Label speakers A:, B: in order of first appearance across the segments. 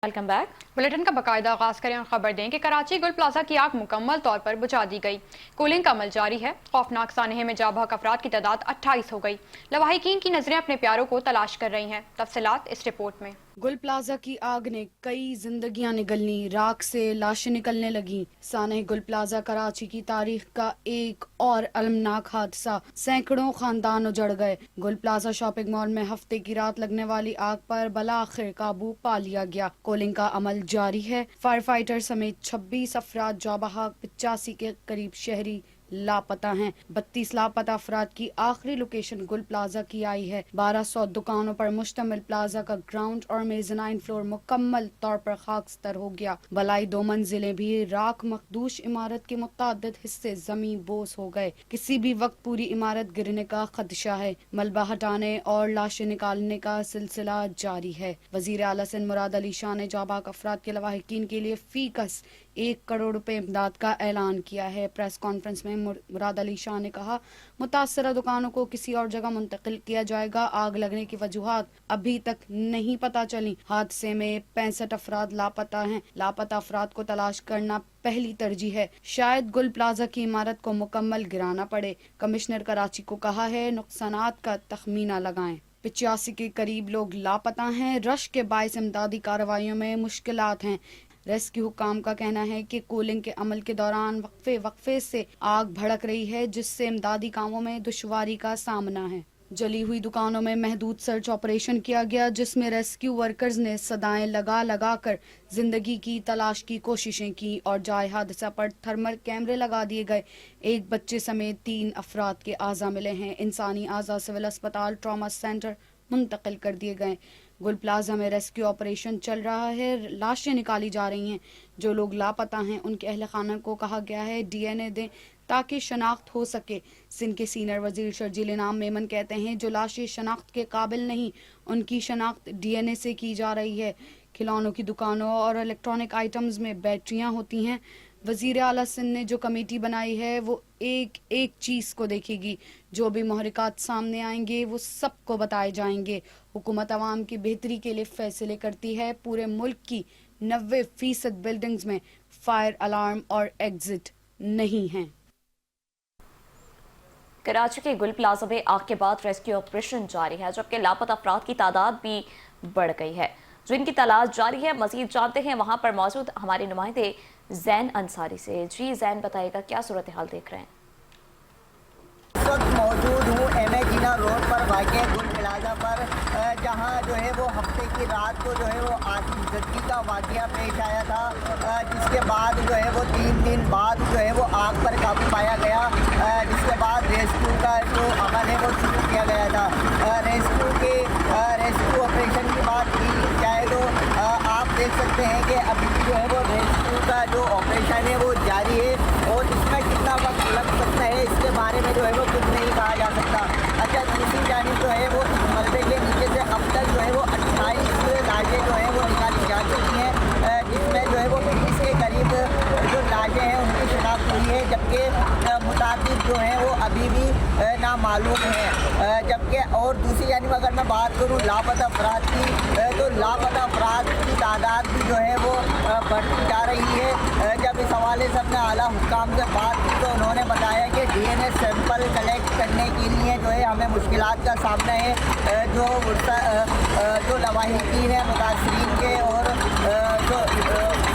A: Welcome back.
B: Bulletin का बाकायदा आगाज करें और खबर दें कि कराची गुल प्लाजा की आग मुकम्मल तौर पर बुझा दी गई। कूलिंग का अमल जारी है। खौफनाक सानहे में जाँ बहक अफराद की तादाद 28 हो गई। लवाहिकीन की नजरें अपने प्यारों को तलाश कर रही हैं। तफसीलात इस रिपोर्ट में।
C: गुल प्लाजा की आग ने कई जिंदगियां निगलनी, राख से लाशें निकलने लगी। सानह गुल प्लाजा कराची की तारीख का एक और अलमनाक हादसा, सैकड़ों खानदान उजड़ गए। गुल प्लाजा शॉपिंग मॉल में हफ्ते की रात लगने वाली आग पर बलाखिर काबू पा लिया गया। कोलिंग का अमल जारी है। फायर फाइटर समेत 26 अफराद जाँ बहक, 85 के करीब शहरी लापता हैं। 32 लापता अफराद की आखिरी लोकेशन गुल प्लाजा की आई है। 1200 दुकानों पर मुश्तमिल प्लाजा का ग्राउंड और मेज़नाइन फ्लोर मुकम्मल तौर पर खाकस्तर हो गया। बलाई 2 मंजिलें भी राख मखदूश इमारत के मुतअद्दिद हिस्से जमीन बोस हो गए। किसी भी वक्त पूरी इमारत गिरने का खदशा है। मलबा हटाने और लाशें निकालने का सिलसिला जारी है। वजीर आला सिंध मुराद अली शाह ने जाँ बहक अफराद के लवाहिकीन के लिए फी कस 1 करोड़ रुपए इमदाद का ऐलान किया है। प्रेस कॉन्फ्रेंस में मुराद अली शाह ने कहा, मुतासरा दुकानों को किसी और जगह मुंतकिल किया जाएगा। आग लगने की वजूहात अभी तक नहीं पता चली। हादसे में 65 अफराद लापता हैं। लापता अफराद को तलाश करना पहली तरजीह है। शायद गुल प्लाजा की इमारत को मुकम्मल गिराना पड़े। कमिश्नर कराची को कहा है, नुकसानात का तखमीना लगाएं। 85 के करीब लोग लापता हैं। रश के बायस इमदादी कार्रवाइयों में मुश्किलात हैं। रेस्क्यू हुकाम का कहना है कि कूलिंग के अमल के दौरान वक्फे से आग भड़क रही है, जिससे इमदादी कामों में दुश्वारी का सामना है। जली हुई दुकानों में महदूद सर्च ऑपरेशन किया गया, जिसमें रेस्क्यू वर्कर्स ने सदाएं लगा कर जिंदगी की तलाश की कोशिशें की और जाए हादसा पर थर्मल कैमरे लगा दिए गए। एक बच्चे समेत 3 अफराद के आज़ा मिले हैं। इंसानी आज़ा सिविल अस्पताल ट्रॉमा सेंटर मुंतकिल कर दिए गए। गुल प्लाजा में रेस्क्यू ऑपरेशन चल रहा है। लाशें निकाली जा रही हैं। जो लोग लापता हैं उनके अहल खाना को कहा गया है DNA दें ताकि शनाख्त हो सके। सिंध के सीनियर वजीर शर्जील इनाम मेमन कहते हैं, जो लाशें शनाख्त के काबिल नहीं, उनकी शनाख्त DNA से की जा रही है। खिलौनों की दुकानों और इलेक्ट्रॉनिक आइटम्स में बैटरियां होती हैं। वजीर आला सिंध ने जो कमेटी बनाई है वो एक एक चीज़ को देखेगी। जो भी महरिकात सामने आएंगे वो सबको बताए जाएंगे। हुकूमत अवाम की बेहतरी के लिए फैसले करती है। पूरे मुल्क की 90% बिल्डिंग्स में फायर अलार्म और एग्जिट नहीं हैं।
A: कराची के गुल प्लाजा में आग के बाद रेस्क्यू ऑपरेशन जारी है, जबकि लापता अफराद की तादाद भी बढ़ गई है, जिनकी तलाश जारी है। मजीद जानते हैं वहां पर मौजूद हमारे नुमाइंदे जैन अंसारी से। जी जैन, बताइएगा क्या सूरत हाल देख रहे हैं?
D: इस वक्त मौजूद हूँ MA जिना रोड पर वाक़े गुल प्लाजा पर, जहाँ जो है वो हफ्ते की रात को जो है वो आतिशबाजी का वाक़या पेश आया था, जिसके बाद जो है वो 3 दिन बाद जो है वो आग पर काबू पाया गया, जिसके बाद रेस्क्यू का जो अमल है वो शुरू किया गया था। रेस्क्यू ऑपरेशन की बात की जाए तो आप देख सकते हैं कि अभी जो है वो रेस्क्यू का जो ऑपरेशन है वो जारी है और इसमें कितना वक्त लग सकता है इसके बारे में जो है वो कुछ नहीं कहा जा सकता। अच्छा, दूसरी जानिब जो है वो इस मलबे के नीचे से अब तक जो है वो 28 लाशें जो है वो निकाली जा चुकी हैं, जिसमें जो है वो 20 के करीब जो लाशें हैं उनकी शिनाख्त हुई है, जबकि मुताबिक जो हैं वो अभी भी नामालूम हैं। जबकि और दूसरी जानिब अगर मैं बात करूँ लापता अफराद की, तो लापता अफराद की तादाद भी जो है वो बढ़ती जा रही है। जब इस हवाले से अपने आला हुक्काम से बात की तो उन्होंने बताया कि DNA सैंपल कलेक्ट करने के लिए जो है हमें मुश्किलात का सामना है। जो लवाहिकीन है मुतासरीन के और जो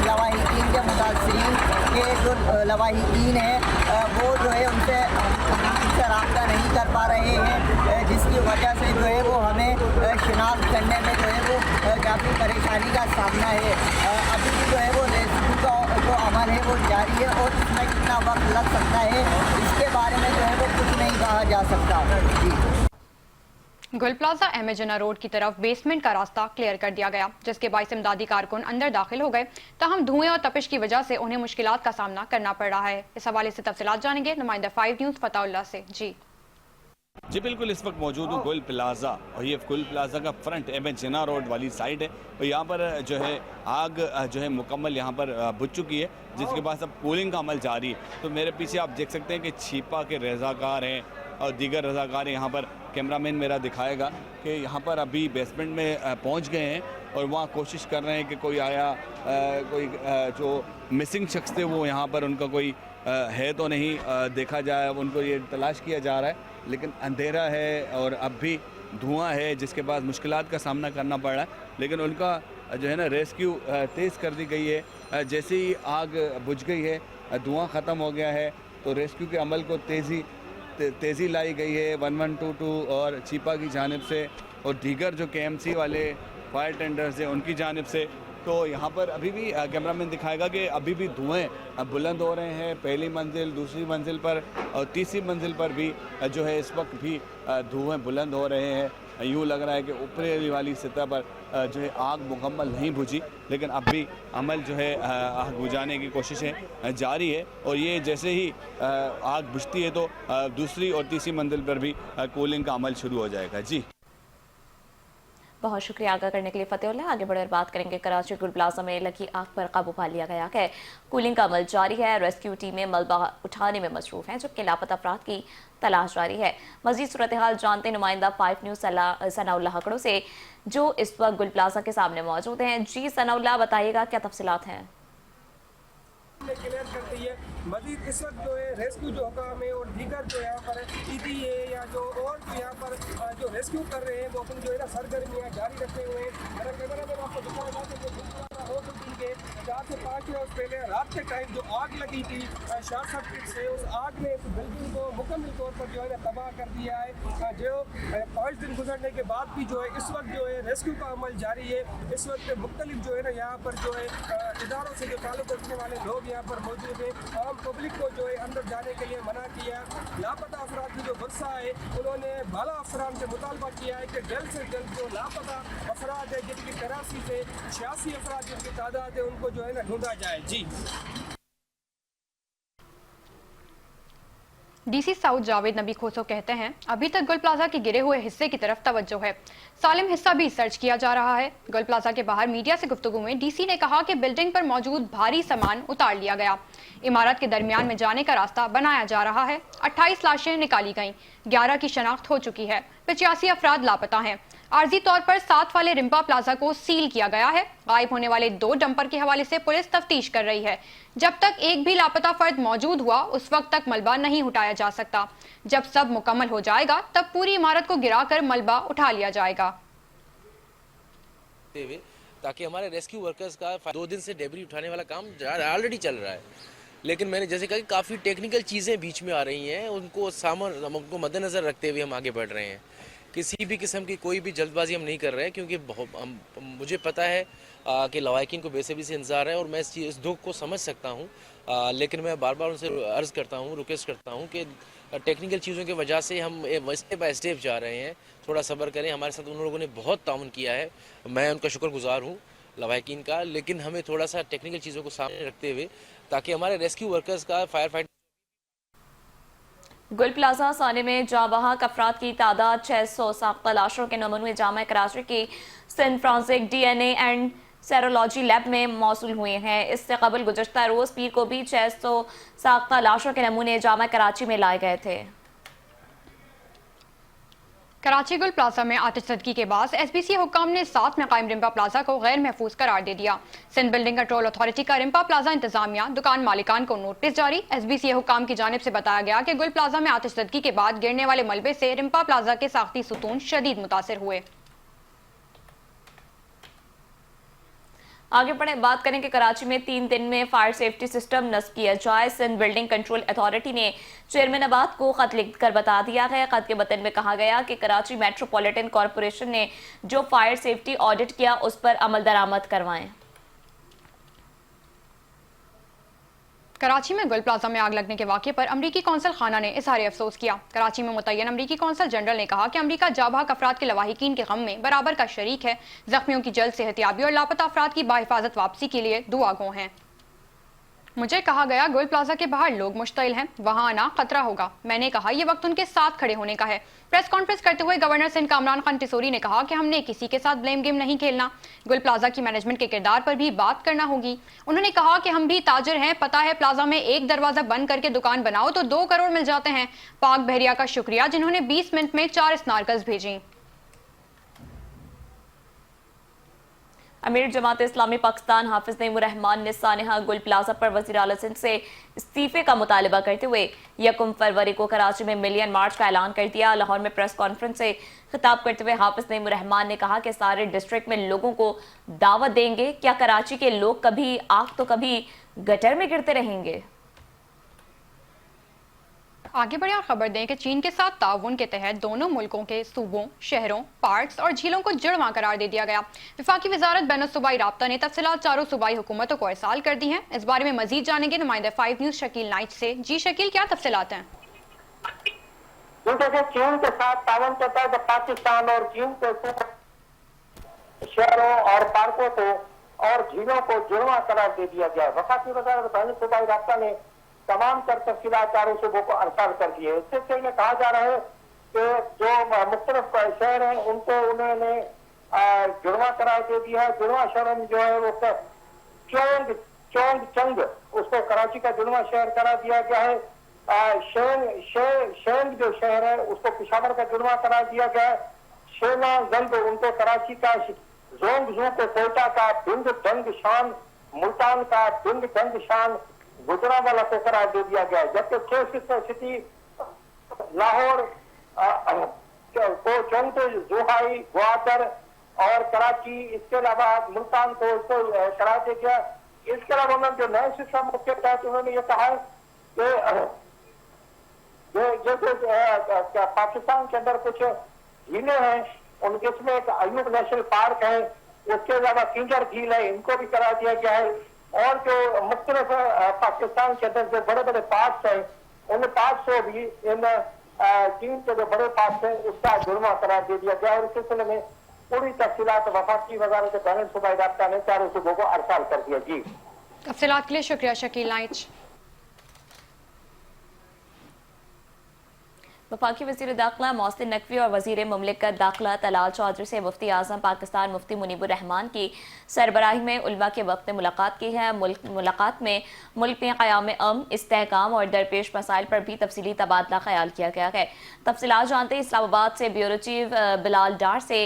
D: लवाहिकीन के मुतासरीन के जो लवाहिकीन हैं वो जो है उनसे रब्ता नहीं कर पा रहे हैं, जिसकी वजह से जो है वो हमें शिनाख्त करने में जो है वो काफ़ी परेशानी का सामना है। अभी भी जो है वो रेस्क्यू का जो अमल है वो जारी है और इसमें कितना वक्त लग सकता है इसके बारे में जो है वो कुछ नहीं कहा जा सकता। जी।
B: गुल प्लाजा MA जिना रोड की तरफ बेसमेंट का रास्ता क्लियर कर दिया गया, जिसके बायस इमदादी कारकुन अंदर दाखिल हो गए। ताहम धुएं और तपिश की वजह से उन्हें मुश्किलात का सामना करना पड़ रहा है। इस हवाले से तफसीलात जानेंगे नुमाइंदा 5 न्यूज़ फताउल्लाह से।
E: जी बिल्कुल, इस वक्त मौजूद हूँ गुल प्लाजा और ये गुल प्लाजा का फ्रंट MA जिना रोड वाली साइड है और यहाँ पर जो है आग जो है मुकम्मल यहाँ पर बुझ चुकी है, जिसके बाद अब कूलिंग का अमल जारी है। तो मेरे पीछे आप देख सकते हैं कि छिपा के रज़ाकार हैं और दीगर रज़ाकार यहाँ पर कैमरा मैन मेरा दिखाएगा कि यहाँ पर अभी बेसमेंट में पहुँच गए हैं और वहाँ कोशिश कर रहे हैं कि कोई आया कोई जो मिसिंग शख्स थे वो यहाँ पर उनका कोई है तो नहीं देखा जाए, उनको ये तलाश किया जा रहा है, लेकिन अंधेरा है और अब भी धुआं है जिसके बाद मुश्किलात का सामना करना पड़ रहा है, लेकिन उनका जो है ना रेस्क्यू तेज़ कर दी गई है। जैसे ही आग बुझ गई है, धुआं ख़त्म हो गया है, तो रेस्क्यू के अमल को तेज़ी लाई गई है 1122 और चीपा की जानिब से और दीगर जो KMC वाले फायर टेंडर्स हैं उनकी जानिब से। तो यहाँ पर अभी भी कैमरामैन दिखाएगा कि अभी भी धुएं बुलंद हो रहे हैं, पहली मंजिल, दूसरी मंजिल पर और तीसरी मंजिल पर भी जो है इस वक्त भी धुएं बुलंद हो रहे हैं। यूँ लग रहा है कि ऊपरी वाली सतह पर जो है आग मुकम्मल नहीं बुझी, लेकिन अब भी अमल जो है आग बुझाने की कोशिशें जारी है और ये जैसे ही आग बुझती है तो दूसरी और तीसरी मंजिल पर भी कूलिंग का अमल शुरू हो जाएगा। जी
A: बहुत शुक्रिया आगाह करने के लिए फतेहुल्लाह। आगे बढ़कर बात करेंगे। कराची गुल प्लाजा में लगी आग पर काबू पा लिया गया है, कूलिंग का अमल जारी है, रेस्क्यू टीमें मलबा उठाने में मसरूफ हैं, जबकि लापता अफराद की तलाश जारी है। मजीद सूरत हाल जानते नुमाइंदा 5 न्यूज़ सनाउल्लाह हकड़ो से जो इस वक्त गुल प्लाजा के सामने मौजूद हैं। जी सनाउल्लाह, बताइएगा क्या तफसीलात हैं?
F: क्लियर कर दी है। मजीद इस वक्त जो है रेस्क्यू जो हुकाम है और दीगर जो यहाँ पर ETA या जो और जो यहाँ पर जो रेस्क्यू कर रहे हैं वो अपनी जो है ना सरगर्मियाँ जारी रखे हुए हैं। मेरा कैमरा मैन आपको दिखाएगा कि जो हो चुकी है 4 से 5 रोज पहले रात के टाइम जो आग लगी थी शॉर्ट सर्किट से, उस आग ने इस बिल्डिंग को मुकम्मल तौर पर जो है ना तबाह कर दिया है। जो 5 दिन गुजरने के बाद भी जो है इस वक्त जो है रेस्क्यू का अमल जारी है। इस वक्त मुख्तलिफ जो है ना यहाँ पर जो है इदारों से जो ताल्लुक़ रखने वाले लोग यहाँ पर मौजूद है। आम पब्लिक को जो है अंदर जाने के लिए मना किया। लापता अफराद की जो वर्षा है उन्होंने बाला अफसरान से मुतालबा किया है कि जल्द से जल्द जो लापता अफराद है जिनकी 83 से 86 अफराद जिनकी तादाद है उनको जो है ना ढूंढा जाए। जी
B: DC साउथ जावेद नबी खोसो कहते हैं अभी तक गुल प्लाजा के गिरे हुए हिस्से की तरफ तवज्जो है, सालिम हिस्सा भी सर्च किया जा रहा है। गुल प्लाजा के बाहर मीडिया से गुफ्तगू में DC ने कहा कि बिल्डिंग पर मौजूद भारी सामान उतार लिया गया, इमारत के दरमियान में जाने का रास्ता बनाया जा रहा है। 28 लाशें निकाली गईं, 11 की शनाख्त हो चुकी है, 85 अफराद लापता हैं। आर्जी तौर पर 7 वाले रिम्पा प्लाजा को सील किया गया है। गायब होने वाले 2 डंपर के हवाले से पुलिस तफ्तीश कर रही है। जब तक एक भी लापता फर्द मौजूद हुआ उस वक्त तक मलबा नहीं उठाया जा सकता। जब सब मुकम्मल हो जाएगा तब पूरी इमारत को गिराकर मलबा उठा लिया जाएगा,
G: ताकि हमारे रेस्क्यू वर्कर्स का 2 दिन से डेब्री उठाने वाला काम ऑलरेडी चल रहा है। लेकिन मैंने जैसे कहा कि काफ़ी टेक्निकल चीज़ें बीच में आ रही हैं, उनको मद्देनज़र रखते हुए हम आगे बढ़ रहे हैं। किसी भी किस्म की कोई भी जल्दबाजी हम नहीं कर रहे हैं, क्योंकि मुझे पता है कि लवाकिन को बेसब्री से इंतज़ार है और मैं इस दुख को समझ सकता हूँ। लेकिन मैं बार बार उनसे अर्ज़ करता हूँ, रिक्वेस्ट करता हूँ कि टेक्निकल चीज़ों की वजह से हम स्टेप बाय स्टेप जा रहे हैं, थोड़ा सब्र करें। हमारे साथ उन लोगों ने बहुत ताउन किया है, मैं उनका शुक्रगुजार हूँ लवाकिन का, लेकिन हमें थोड़ा सा टेक्निकल चीज़ों को सामने रखते हुए ताकि हमारे रेस्क्यू वर्कर्स का फायर फाइट।
A: गुल प्लाजा साने में जाबहाक अफराद की तादाद 600, साख्ता लाशों के नमूने जामा कराची की Saint Francis DNA and serology lab में मौसूल हुए हैं। इससे कबल गुज़श्ता रोज़ पीर को भी 600 साख्ता लाशों के नमूने जामा कराची में लाए गए थे।
B: कराची गुल प्लाजा में आतिशज़दगी के बाद SBC हुक्काम ने 7 में कायम रिम्पा प्लाजा को गैर महफूज करार दे दिया। सिंध बिल्डिंग कंट्रोल अथॉरिटी का रिम्पा प्लाजा इंतजामिया दुकान मालिकान को नोटिस जारी। SBC हुक्काम की जानिब से बताया गया कि गुल प्लाजा में आतिशज़दगी के बाद गिरने वाले मलबे से रिम्पा प्लाजा के साख्ती सुतून शदीद मुतासिर हुए।
A: आगे बढ़े बात करें कि कराची में 3 दिन में फायर सेफ्टी सिस्टम नस्ब किया जाए। सिंध बिल्डिंग कंट्रोल अथॉरिटी ने चेयरमैन आबाद को खत लिखकर बता दिया है। खत के बतन में कहा गया कि कराची मेट्रोपॉलिटन कॉरपोरेशन ने जो फायर सेफ्टी ऑडिट किया उस पर अमल दरामद करवाएं।
B: कराची में गुल प्लाजा में आग लगने के वाक़े पर अमरीकी कौंसल खाना ने इज़हार अफसोस किया। कराची में मुतय्यन अमरीकी कौंसल जनरल ने कहा कि अमरीका जाबाक अफराद के लवाहिकीन के गम में बराबर का शरीक है। जख्मियों की जल्द सेहतियाबी और लापता अफराद की बाहिफाजत वापसी के लिए दुआ गो हैं। मुझे कहा गया गोल प्लाजा के बाहर लोग मुश्तइल हैं, वहां आना खतरा होगा। मैंने कहा ये वक्त उनके साथ खड़े होने का है। प्रेस कॉन्फ्रेंस करते हुए गवर्नर सिंध कामरान खान टिसोरी ने कहा कि हमने किसी के साथ ब्लेम गेम नहीं खेलना, गुल प्लाजा की मैनेजमेंट के किरदार पर भी बात करना होगी। उन्होंने कहा कि हम भी ताजिर हैं, पता है प्लाजा में एक दरवाजा बंद करके दुकान बनाओ तो 2 करोड़ मिल जाते हैं। पाक बहरिया का शुक्रिया जिन्होंने 20 मिनट में 4 स्नार्कल्स भेजी।
A: अमीर जमात इस्लामी पाकिस्तान हाफिज नईमुर रहमान ने सानेहा गुल प्लाजा पर वज़ीर आला सिंध से इस्तीफे का मुतालबा करते हुए 1 फरवरी को कराची में मिलियन मार्च का ऐलान कर दिया। लाहौर में प्रेस कॉन्फ्रेंस से खिताब करते हुए हाफिज नईमुर रहमान ने कहा कि सारे डिस्ट्रिक्ट में लोगों को दावत देंगे। क्या कराची के लोग कभी आग तो कभी गटर में गिरते रहेंगे?
B: आगे बढ़े और खबर दें कि चीन के साथ ताउन के तहत दोनों मुल्कों के सूबों, शहरों, पार्क्स और झीलों को जुड़वां करार दे दिया गया। वफाकी वजारत बैनुल-सूबाई राब्ता ने तफसीलात चारों सूबाई हुकूमतों को इरसाल कर दी हैं। इस बारे में मजीद जानेंगे नुमाइंदा 5 न्यूज़ शकील नाइट से। जी शकील, क्या तफसीलात हैं?
H: चीन के साथ ताउन के तहत पाकिस्तान और चीन के शहरों और पार्कों को और झीलों को जुड़वां करार दे दिया गया। वफाकी वजारत बैनुल-सूबाई राब्ता ने तमाम तर तफसीलात चारों सूबों को अरसाल कर दिए। इससे पहले कहा जा रहा है कि जो मुख्तलिफ शहर हैं उनको उन्होंने जुड़वा करार दे दिया है। जुड़वा शहर में जो है वो चोंग उसको कराची का जुड़वा शहर करार दिया गया है। शेंग जो शहर है उसको पिशावर का जुड़वा करार दिया गया है। शेना जंग उनको कराची का, जोंग जू को कोयटा का, बिंद दंग शान मुल्तान का, बिंद दंग शान गुजरांवाला को करार दे दिया गया। जबकि 6 सिस्टर सिटी लाहौर को चौंते जुहाई, ग्वादर और कराची, इसके अलावा मुल्तान को उसको करार दे दिया। इसके अलावा उन्होंने जो नए सिस्टम के तहत उन्होंने ये कहा है कि जैसे पाकिस्तान के अंदर कुछ झीलें हैं, उनके इसमें एक अयूब नेशनल पार्क है, उसके अलावा किंजर झील है, इनको भी करार दिया गया है। और जो मुख्तलिफ पाकिस्तान के अंदर जो बड़े बड़े पार्क हैं उन पार्क से भी इन चीन के जो बड़े पार्क हैं उसका जुर्मा करार दे दिया गया। और इस सिलसिले में पूरी तफसीलात वफाकी वजारत बैनुल-सूबाई राब्ता ने चारों सूबों को अरसाल कर दिया। जी,
B: तफसीलात के लिए शुक्रिया शकील नाइट।
A: वफाकी वज़ीर दाखिला मोहसिन नकवी और वज़ीर मुमलिकत दाखिला तलाल चौधरी से मुफ्ती आज़म पाकिस्तान मुफ्ती मुनीबुर रहमान की सरबराही में उलमा के वक्त मुलाकात की है। मुलाकात में मुल्क में क़याम अमन, इस्तेहकाम और दरपेश मसाइल पर भी तफसीली तबादला ख्याल किया गया है। तफसीलात जानते इस्लामाबाद से ब्यूरो चीफ बिलाल डार से।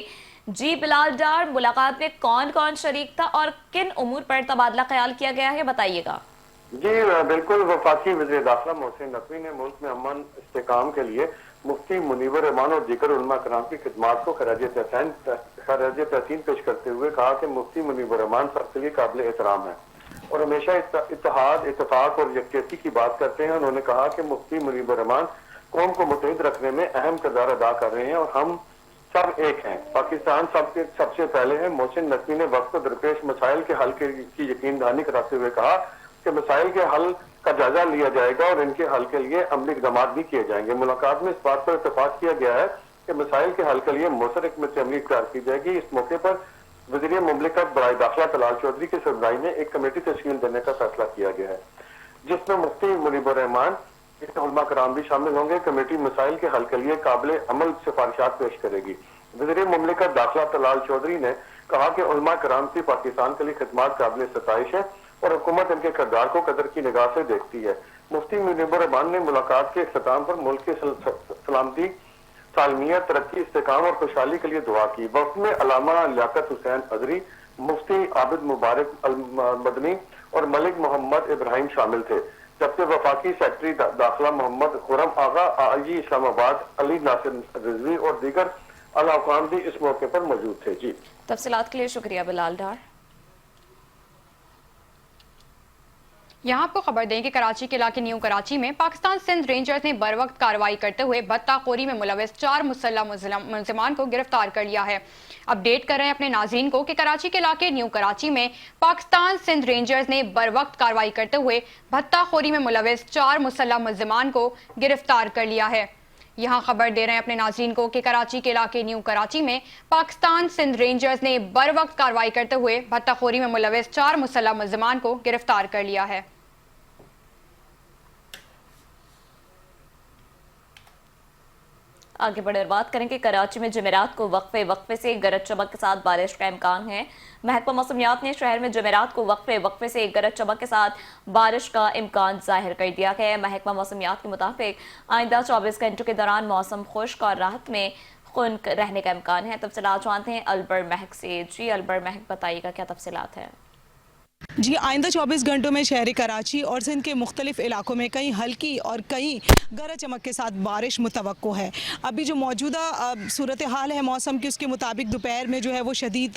A: जी बिलाल डार, मुलाकात में कौन कौन शरीक था और किन उमूर पर तबादला ख्याल किया गया है, बताइएगा।
I: जी बिल्कुल, वफाकी वज़ीर दाखिला मोहसिन नकवी ने मुल्क में अमन इस्तेहकाम के लिए मुफ्ती मुनीबुर रहमान और दीगर उलमा कराम की खिदमात को खराज तहसीन पेश करते हुए कहा कि मुफ्ती मुनीबुर रहमान सबके लिए काबिल एहतराम है और हमेशा इत्तेहाद, इत्तेफाक और यकजहती की बात करते हैं। उन्होंने कहा कि मुफ्ती मुनीबुर रहमान कौम को मुत्तहिद रखने में अहम किरदार अदा कर रहे हैं और हम सब एक हैं। पाकिस्तान सबसे पहले है। मोहसिन नकवी ने वक्त दरपेश मसाइल के हल की यकीन दहानी कराते हुए कहा कि मसाइल के हल का जायजा लिया जाएगा और इनके हल के लिए अमली इक़दाम भी किए जाएंगे। मुलाकात में इस बात पर इत्तेफाक किया गया है कि मसाइल के हल के लिए मौसर हिकमत अमली इख्तियार की जाएगी। इस मौके पर वज़ीर मुमलिकत बराए दाखिला तलाल चौधरी की सरबराही में एक कमेटी तश्कील देने का फैसला किया गया है जिसमें मुफ्ती मुनीबुर रहमान, उलमा कराम भी शामिल होंगे। कमेटी मसाइल के हल के लिए काबिल अमल सिफारिशात पेश करेगी। वज़ीर मुमलिकत दाखिला तलाल चौधरी ने कहा कि उलमा कराम की पाकिस्तान के लिए खिदमत काबिल सताइश है और हुकूमत इनके किरदार को कदर की निगाह से देखती है। मुफ्ती मुनीबुर रहमान ने मुलाकात के इख्तिताम पर मुल्क की सलामती, सालमियत, तरक्की, इस्तेहकाम और खुशहाली के लिए दुआ की। वक्त में अल्लामा लियाकत हुसैन अजरी, मुफ्ती आबिद मुबारक अल मदनी और मलिक मोहम्मद इब्राहिम शामिल थे, जबकि वफाकी सेक्रेटरी दाखिला मोहम्मद खुरम आगा, आईजी इस्लामाबाद अली नासिर रिजवी और दीगर अल-हुकाम भी इस मौके पर मौजूद थे। जी,
A: तफसीलात के लिए शुक्रिया बिलाल डार।
B: यहाँ आपको खबर दें कि कराची के इलाके न्यू कराची में पाकिस्तान सिंध रेंजर्स ने बरवक्त कार्रवाई करते हुए भत्ताखोरी में मुलविस 4 मुसल्लह मुलजिमान को गिरफ्तार कर लिया है। अपडेट कर रहे हैं अपने नाज़रीन को कि कराची के इलाके न्यू कराची में पाकिस्तान सिंध रेंजर्स ने बरवक्त कार्रवाई करते हुए भत्ताखोरी में मुलविस 4 मुसल्लह मुलजिमान को गिरफ्तार कर लिया है। यहाँ खबर दे रहे हैं अपने नाज़रीन को कि कराची के इलाके न्यू कराची में पाकिस्तान सिंध रेंजर्स ने बरवक्त कार्रवाई करते हुए भत्ताखोरी में मुलविस 4 मुसल्लह मुलजिमान को गिरफ्तार कर लिया है।
A: आगे बढ़े और बात करें कि कराची में जुमेरात को वक्फे से गरज चमक के साथ बारिश का इम्कान है। महकमा मौसमियात ने शहर में जुमेरात को वक्फे से गरज चमक के साथ बारिश का इम्कान जाहिर कर दिया है। महकमा मौसमियात के मुताबिक आइंदा 24 घंटों के दौरान मौसम खुश्क और राहत में खुनक रहने का इम्कान है। तफसीलात जानते हैं अलबर महक से। जी अलबर महक, बताइएगा क्या तफसीलात है?
J: जी, आइंदा 24 घंटों में शहर कराची और सिंध के मुख्तलिफ इलाकों में कहीं हल्की और कहीं गरज चमक के साथ बारिश मुतवक्को है। अभी जो मौजूदा सूरत हाल है मौसम की, उसके मुताबिक दोपहर में जो है वो शदीद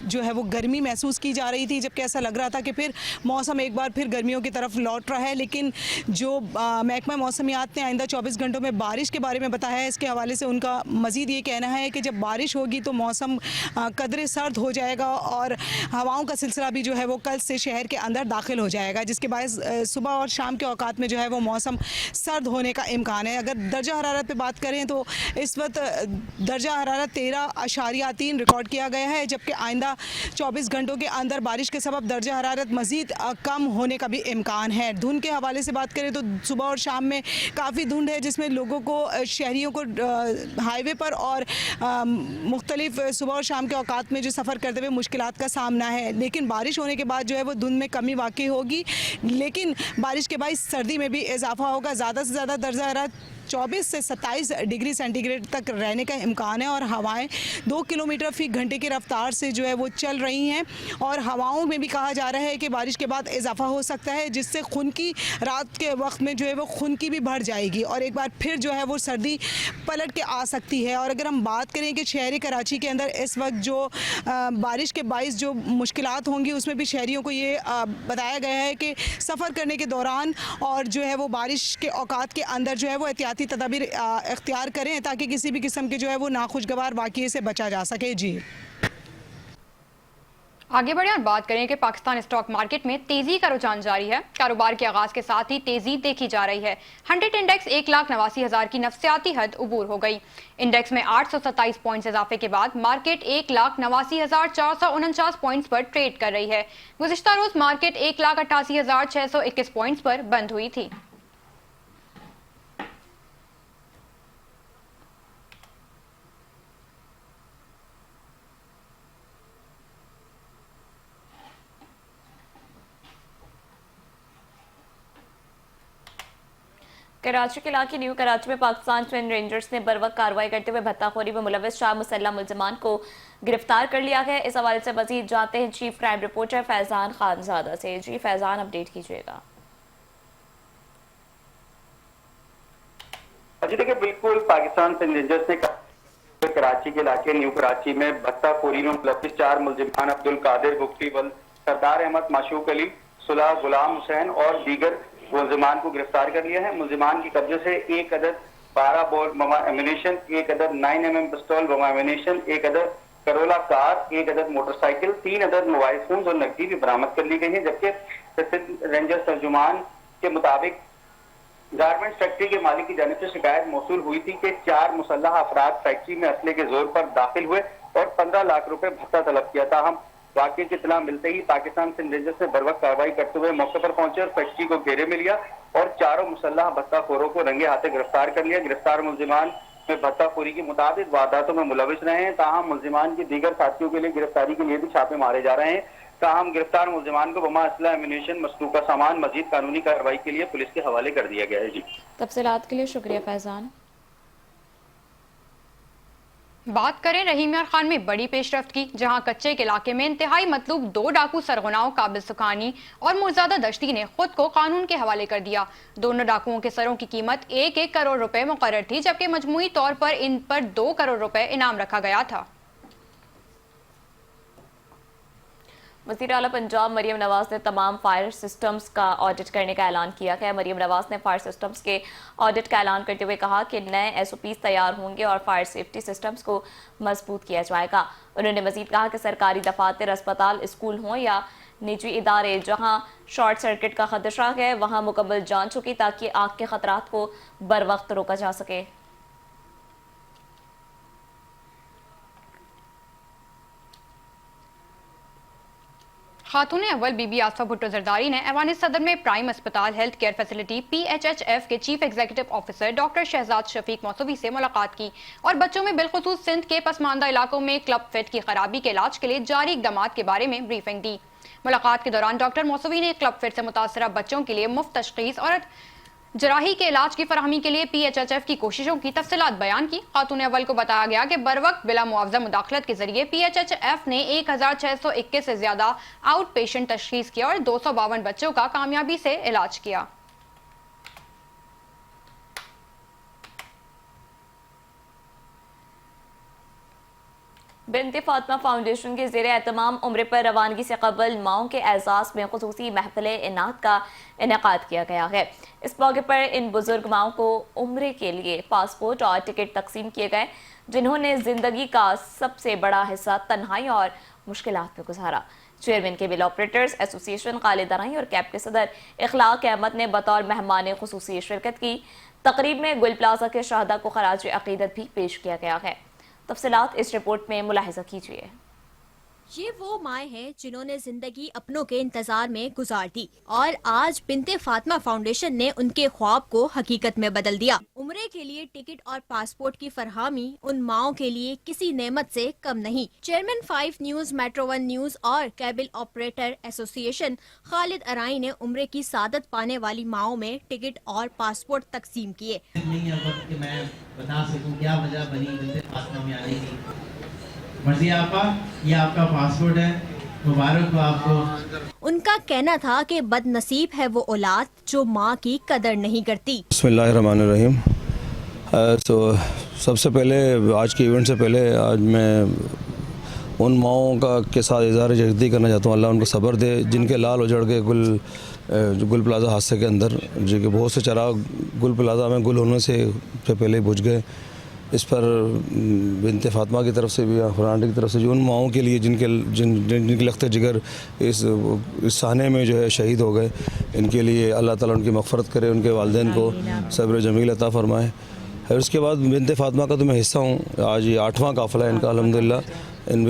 J: जो है वो गर्मी महसूस की जा रही थी, जबकि ऐसा लग रहा था कि फिर मौसम एक बार फिर गर्मियों की तरफ लौट रहा है। लेकिन जो महकमा मौसमियात ने आइंदा 24 घंटों में बारिश के बारे में बताया है, इसके हवाले से उनका मज़ीद ये कहना है कि जब बारिश होगी तो मौसम कदरे सर्द हो जाएगा और हवाओं का सिलसिला भी जो है वो कल से शहर के अंदर दाखिल हो जाएगा, जिसके बायस सुबह और शाम के औकात में जो है वो मौसम सर्द होने का इम्कान है। अगर दर्जा हरारत पे बात करें तो इस वक्त दर्जा हरारत 13.3 रिकॉर्ड किया गया है, जबकि आइंदा 24 घंटों के अंदर बारिश के सबब दर्जा हरारत मज़ीद कम होने का भी इम्कान है। धुंध के हवाले से बात करें तो सुबह और शाम में काफ़ी धुंध है, जिसमें लोगों को शहरियों को हाईवे पर और मुख्तलिफ सुबह और शाम के औकात में जो सफ़र करते हुए मुश्किलात का सामना है। लेकिन बारिश होने के बाद जो है वो धुंध में कमी वाक़ई होगी, लेकिन बारिश के बाद सर्दी में भी इजाफा होगा। ज़्यादा से ज़्यादा दर्जा हरारत 24 से 27 डिग्री सेंटीग्रेड तक रहने का इम्कान है और हवाएं 2 किलोमीटर फी घंटे की रफ्तार से जो है वो चल रही हैं और हवाओं में भी कहा जा रहा है कि बारिश के बाद इजाफा हो सकता है, जिससे खुनकी रात के वक्त में जो है वो खुनकी भी बढ़ जाएगी और एक बार फिर जो है वो सर्दी पलट के आ सकती है। और अगर हम बात करें कि शहर कराची के अंदर इस वक्त जो बारिश के बाइस जो मुश्किलात होंगी, उसमें भी शहरियों को ये बताया गया है कि सफ़र करने के दौरान और जो है वो बारिश के औकात के अंदर जो है वो एहतियाती तदाबीर इख्तियार करें ताकि किसी भी किस्म के जो है वो नाखुशगवार वाक़ये से बचा जा सके। जी
B: आगे बढ़े और बात करें कि पाकिस्तान स्टॉक मार्केट में तेजी का रुझान जारी है। कारोबार के आगाज के साथ ही तेजी देखी जा रही है। 100 इंडेक्स 1,89,000 की नफसियाती हद उबूर हो गई। इंडेक्स में 827 पॉइंट्स इजाफे के बाद मार्केट 1,89,449 पॉइंट्स पर ट्रेड कर रही है। गुज़िश्ता रोज मार्केट 1,88,621 पॉइंट्स पर बंद हुई थी।
A: कराची के इलाके न्यू कराची में पाकिस्तान ट्विन रेंजर्स ने बरवक्त कार्रवाई करते हुए भत्ताखोरी में मुलव्वस 4 मुसल्लह मुल्ज़िमान को गिरफ्तार कर लिया है। इस हवाले से मजीद जानते हैं chief crime reporter Faizan Khanzada से। जी फैजान, अपडेट कीजिएगा।
K: जी देखिए, बिल्कुल पाकिस्तान ट्विन रेंजर्स ने कराची के इलाके न्यू कराची में भत्ताखोरी में मुलव्वस 4 मुल्ज़िमान अब्दुल कादिर बुख्ती, सरदार अहमद, माशूक अली, सुलह, गुलाम हुसैन और दीगर मुल्ज़िमान को गिरफ्तार कर लिया है। मुल्ज़िमान की कब्जे से 1 अदद 12 बोर बम एम्यूनेशन, 1 अदद 9mm पिस्तौल बम एम्यूनेशन, 1 अदद करोला कार, 1 अदद मोटरसाइकिल, 3 अदद मोबाइल फोन और नकदी भी बरामद कर ली गई है। जबकि रेंजर तर्जुमान के मुताबिक गारमेंट्स फैक्ट्री के मालिक की जानिब से शिकायत मौसूल हुई थी कि 4 मुसल्लह अफराद फैक्ट्री में असले के जोर पर दाखिल हुए और 15 लाख रुपए भत्ता तलब किया था। हम वाकई की इत्तला मिलते ही पाकिस्तान ट्विन रेंजर्स ने बरवक्त कार्रवाई करते हुए मौके पर पहुंचे और फैक्ट्री को घेरे में लिया और चारों मुसल्लह भत्ताखोरों को रंगे हाथे गिरफ्तार कर लिया। गिरफ्तार मुल्ज़िमान में भत्ताखोरी की मुताबिक वारदातों में मुलविस रहे हैं। ताहम मुल्ज़िमान के दीगर साथियों के लिए गिरफ्तारी के लिए भी छापे मारे जा रहे हैं। ताहम गिरफ्तार मुल्ज़िमान को बमा असला एम्यूनेशन, मसलूका सामान मजीद कानूनी कार्रवाई के लिए पुलिस के हवाले कर दिया गया है। जी
A: तफसीलात के लिए शुक्रिया फैजान।
B: बात करें रहीम यार खान में बड़ी पेशरफ्त की, जहां कच्चे के इलाके में इंतहाई मतलूब 2 डाकू सरगनाओं काबिल सुखानी और मुर्जादा दश्ती ने खुद को कानून के हवाले कर दिया। दोनों डाकुओं के सरों की कीमत 1-1 करोड़ रुपए मुकर्रर थी, जबकि मजमूई तौर पर इन पर 2 करोड़ रुपए इनाम रखा गया था।
A: वज़ीर आला पंजाब मरियम नवाज ने तमाम फायर सिस्टम्स का ऑडिट करने का ऐलान किया है। मरियम नवाज ने फायर सिस्टम्स के ऑडिट का ऐलान करते हुए कहा कि नए SOPs तैयार होंगे और फायर सेफ्टी सिस्टम्स को मजबूत किया जाएगा। उन्होंने मजीद कहा कि सरकारी दफातर, अस्पताल, स्कूल हों या निजी इदारे, जहां शॉर्ट सर्किट का खदशा है वहां मुकम्मल जांच होगी ताकि आग के खतरात को बर वक्त रोका जा सके।
B: खातून अव्वल बीबी आसफा भुट्टो जरदारी ने ऐवान सदर में प्राइम अस्पताल हेल्थ केयर फैसिलिटी PHHF के chief executive officer doctor Shahzad Shafiq Mousavi से मुलाकात की और बच्चों में बिलखुसूस सिंध के पसमानदा इलाकों में क्लब फिट की खराबी के इलाज के लिए जारी इकदाम के बारे में ब्रीफिंग दी। मुलाकात के दौरान डॉक्टर मौसवी ने क्लब फिट से मुतासरा बच्चों के लिए मुफ्त तशखीस और जराही के इलाज की फरहमी के लिए PHHF की कोशिशों की तफसीलात बयान की। खातून अव्वल को बताया गया कि बरवक्त बिला मुआवजा मुदाखलत के जरिए PHHF ने 1621 से ज्यादा आउट पेशेंट तशखीस किया और 252 बच्चों का कामयाबी से इलाज किया।
A: बिनते फातिमा फाउंडेशन के ज़ेरे एहतमाम उम्रे पर रवानगी से कबल माओं के एजाज़ में खुसूसी महफिल इनात का इनेकाद किया गया है। इस मौके पर इन बुजुर्ग माओं को उम्रे के लिए पासपोर्ट और टिकट तकसीम किए गए, जिन्होंने ज़िंदगी का सबसे बड़ा हिस्सा तन्हाई और मुश्किलात में गुजारा। Chairman cable operators association Khalid Arai और कैब के सदर इखलाक अहमद ने बतौर मेहमान खुसूसी शिरकत की। तकरीब में गुल प्लाजा के शहदा को खराज अकीदत भी पेश किया गया है। तफसीलात इस रिपोर्ट में मुलाहिजा कीजिए।
L: ये वो माएँ हैं जिन्होंने जिंदगी अपनों के इंतजार में गुजार दी और आज बिनते फातिमा फाउंडेशन ने उनके ख्वाब को हकीकत में बदल दिया। उम्रे के लिए टिकट और पासपोर्ट की फरहमी उन माओं के लिए किसी नेमत से कम नहीं। चेयरमैन 5 न्यूज, मेट्रो 1 न्यूज और केबल ऑपरेटर एसोसिएशन खालिद अराई ने उम्रे की सादत पाने वाली माओं में टिकट और पासपोर्ट तकसीम किए।
M: मैं बता सकूं क्या वजह बनी बिनते फातिमा में आने की। मर्जी आपा, ये आपका पासपोर्ट है, मुबारक हो आपको।
L: उनका कहना था कि बदनसीब है वो औलाद जो माँ की कदर नहीं करती।
N: बिस्मिल्लाहिर्रहमानिर्रहीम। तो सबसे पहले आज के इवेंट से पहले आज मैं उन माओं का के साथ इज़हार यकजहती करना चाहता हूँ। अल्लाह उनको सब्र दे, जिनके लाल उजड़ के गुल प्लाजा हादसे के अंदर जो कि बहुत से चराग गुल प्लाजा में गुल होने से पहले ही बुझ गए। इस पर बिनते फातिमा की तरफ से भी, फरांडी की तरफ से जो उन माओं के लिए जिनके लख्ते जिगर इस साने में जो है शहीद हो गए, इनके लिए अल्लाह ताला उनकी मग़फ़रत करे, उनके वालिदैन को सब्र जमील अता फ़रमाए। और उसके बाद बिनते फातिमा का तो मैं हिस्सा हूँ। आज ये 8वां काफ़िला है इनका अल्हम्दुलिल्लाह। इन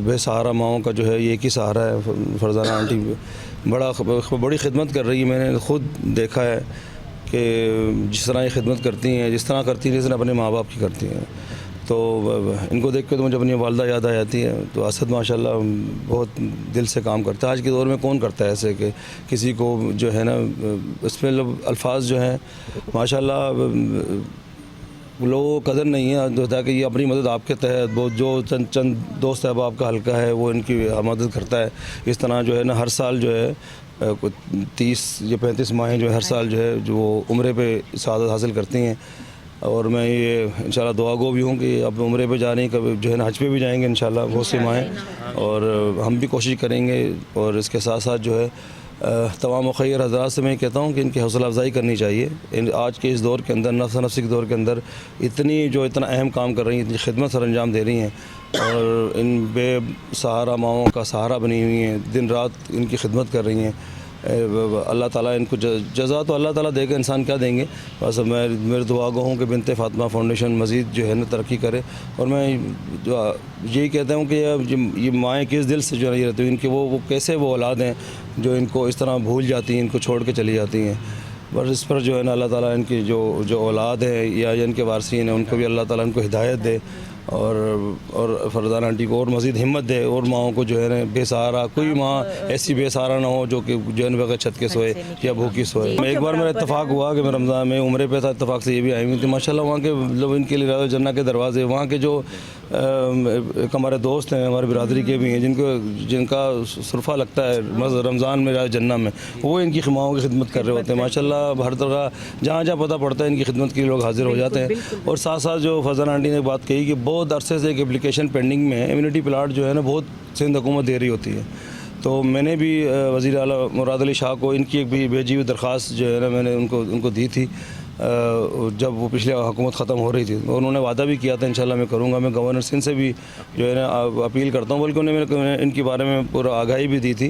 N: बेसहारा माओं का जो है ये एक ही सहारा है। फरजाना आंटी बड़ी खिदमत कर रही है। मैंने ख़ुद देखा है कि जिस तरह ये खिदमत करती हैं, जिस तरह करती हैं, जिस तरह अपने माँ बाप की करती हैं, तो इनको देख के तो मुझे अपनी वालदा याद आ जाती है। तो असद माशाल्लाह बहुत दिल से काम करता है। आज के दौर में कौन करता है ऐसे कि किसी को जो है ना, इसमें अल्फाज जो हैं माशाल्लाह लोगों को कदर नहीं है। होता है कि ये अपनी मदद आपके तहत बहुत जो चंद दोस्त अहबाब का हल्का है वो इनकी मदद करता है। इस तरह जो है ना हर साल जो है 30 या 35 माहें जो हर साल जो है जो उम्रे पे सआदत हासिल करती हैं। और मैं ये इंशाल्लाह दुआ गो भी हूँ कि अब उम्रे पे जाने कभी जो है ना हज पे भी जाएंगे इंशाल्लाह बहुत सी माहें, और हम भी कोशिश करेंगे। और इसके साथ साथ जो है तमाम मुखय्यर हज़रात से मैं कहता हूँ कि इनकी हौसला अफजाई करनी चाहिए। आज के इस दौर के अंदर, नफ्सी के दौर के अंदर इतना अहम काम कर रही हैं, इतनी खिदमत सर अंजाम दे रही हैं और इन बेसहारा माओं का सहारा बनी हुई हैं, दिन रात इनकी खिदमत कर रही हैं। अल्लाह ताला इनको जज़ा तो अल्लाह ताला देगा, इंसान क्या देंगे। बस मेरी दुआ गो हूँ कि बिनते फातिमा फाउंडेशन मज़ीद जो है ना तरक्की करे। और मैं यही कहता हूँ कि ये माएँ किस दिल से जो नहीं रहती, इनके वो कैसे वो औलाद हैं जो इनको इस तरह भूल जाती हैं, इनको छोड़ के चली जाती हैं। बस इस पर जो है ना अल्लाह ताला इनकी जो औलाद है या इनके वारसीन हैं उनको भी अल्लाह ताला इनको हिदायत दे और फरजाना आंटी को और मज़ीद हिम्मत दे। और माओं को जो है ना बेसहारा कोई माँ ऐसी बेसहारा ना हो जो कि जो है बगैर छत के सोए या भूखी सोए। मैं एक बार मेरा इत्तेफाक हुआ कि मैं रमज़ान में उम्रे पे था, इत्तेफाक से ये भी आई हुई थी माशाल्लाह। वहाँ के मतलब इनके लिए राज़ जन्नत के दरवाज़े, वहाँ के जो एक हमारे दोस्त हैं, हमारी बिरादरी के भी हैं, जिनका सुरफ़ा लगता है रमज़ान में राज़ जन्नत में, वो इनकी माओं की खिदमत कर रहे होते हैं माशाल्लाह। हर तरह जहाँ जहाँ पता पड़ता है इनकी खिदमत के लिए लोग हाजिर हो जाते हैं। और साथ साथ जो फरजाना आंटी ने बात कही कि बहुत अरसे से एक एप्लीकेशन पेंडिंग में है, इम्यूनिटी प्लाट जो है ना बहुत सिंध हुकूमत दे रही होती है। तो मैंने भी वज़ीर आला मुराद अली शाह को इनकी एक भी भेजी हुई दरख्वास्त जो है ना मैंने उनको दी थी। جب وہ پچھلے حکومت ختم ہو رہی تھی انہوں نے وعدہ بھی کیا تھا انشاءاللہ میں کروں گا. میں گورنر سندھ سے بھی جو ہے نا اپیل کرتا ہوں, بلکہ انہوں نے ان کے بارے میں پورا آگاہی بھی دی تھی,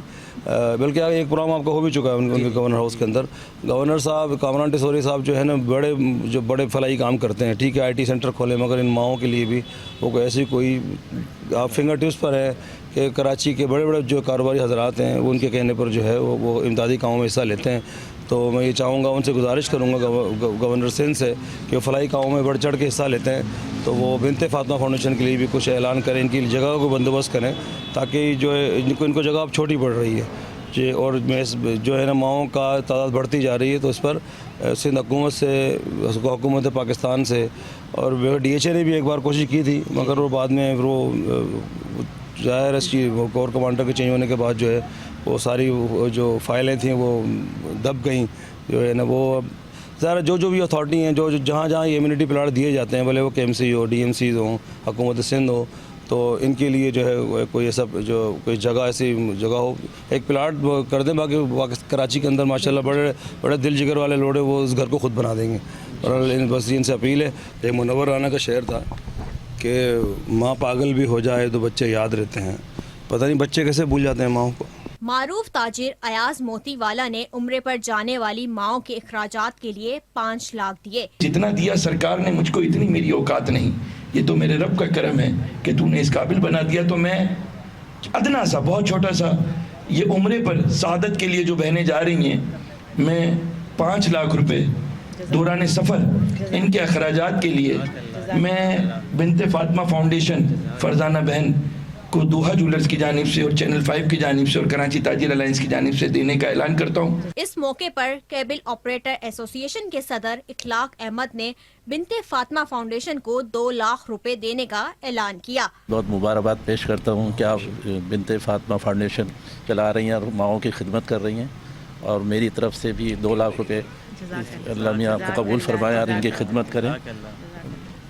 N: بلکہ ایک پروگرام آپ کا ہو بھی چکا ہے ان کے گورنر ہاؤس کے اندر. گورنر صاحب کامران ٹیسوری صاحب جو ہے نا بڑے فلاحی کام کرتے ہیں, ٹھیک ہے آئی ٹی سینٹر کھولے, مگر ان ماؤں کے لیے بھی وہ ایسی کوئی آپ فنگر ٹپس پر ہے کہ کراچی کے بڑے جو کاروباری حضرات ہیں وہ ان کے کہنے پر جو ہے وہ امدادی کاموں میں حصہ لیتے ہیں. تو میں یہ چاہوں گا, ان سے گزارش کروں گا گورنر سندھ سے کہ وہ فلاحی کاموں میں بڑھ چڑھ کے حصہ لیتے ہیں, تو وہ بنت فاطمہ فاؤنڈیشن کے لیے بھی کچھ اعلان کریں, ان کی جگہ کو بندوبست کریں, تاکہ جو ہے ان کو جگہ اب چھوٹی پڑ رہی ہے اور جو ہے نا ماؤں کا تعداد بڑھتی جا رہی ہے. تو اس پر سندھ حکومت سے, حکومت پاکستان سے اور DHA نے بھی ایک بار کوشش کی تھی, مگر وہ بعد میں وہ ظاہر اس کی کور کمانڈر کے چینج ہونے کے بعد جو ہے وہ ساری جو فائلیں تھیں وہ دب گئیں. جو ہے نا وہ ظاہر جو بھی اتھارٹی ہیں جو جہاں یہ امیونٹی پلاٹ دیے جاتے ہیں, بھلے وہ KMC ہو, DMCs ہوں, حکومت سندھ ہو, تو ان کے لیے جو ہے کوئی ایسا کوئی جگہ ایسی جگہ ہو, ایک پلاٹ کر دیں. باقی کراچی کے اندر ماشاءاللہ بڑے دل جگر والے لوگ ہیں, وہ اس گھر کو خود بنا دیں گے. اور بس ان سے اپیل ہے. ایک منور رانا کا شعر تھا کہ ماں پاگل بھی ہو جائے تو بچے یاد رہتے ہیں, پتہ نہیں بچے کیسے بھول جاتے ہیں ماؤں کو.
L: معروف تاجر ایاز موتی والا نے عمرے پر جانے والی ماؤں کے اخراجات کے لیے 5 لاکھ دیے.
O: جتنا دیا سرکار نے مجھ کو اتنی میری اوقات نہیں, یہ تو میرے رب کا کرم ہے کہ تو نے اس قابل بنا دیا. تو میں ادنا سا بہت چھوٹا سا یہ عمرے پر سعادت کے لیے جو بہنیں جا رہی ہیں, میں 5 لاکھ روپے دوران سفر ان کے اخراجات کے لیے میں بنت فاطمہ فاؤنڈیشن فرزانہ بہن کو دوحہ جولرز کی جانب سے اور چینل 5 کی جانب سے اور کراچی تاجر الائنس کی جانب سے دینے کا اعلان کرتا ہوں.
L: اس موقع پر کیبل آپریٹر ایسوسی ایشن کے صدر اخلاق احمد نے بنت فاطمہ فاؤنڈیشن کو 2 لاکھ روپے دینے کا اعلان کیا.
P: بہت مبارکباد پیش کرتا ہوں کہ آپ بنت فاطمہ فاؤنڈیشن چلا رہی ہیں اور ماؤں کی خدمت کر رہی ہیں, اور میری طرف سے بھی 2 لاکھ روپے اللہ میاں آپ کو قبول فرمائے اور ان کی خدمت کریں.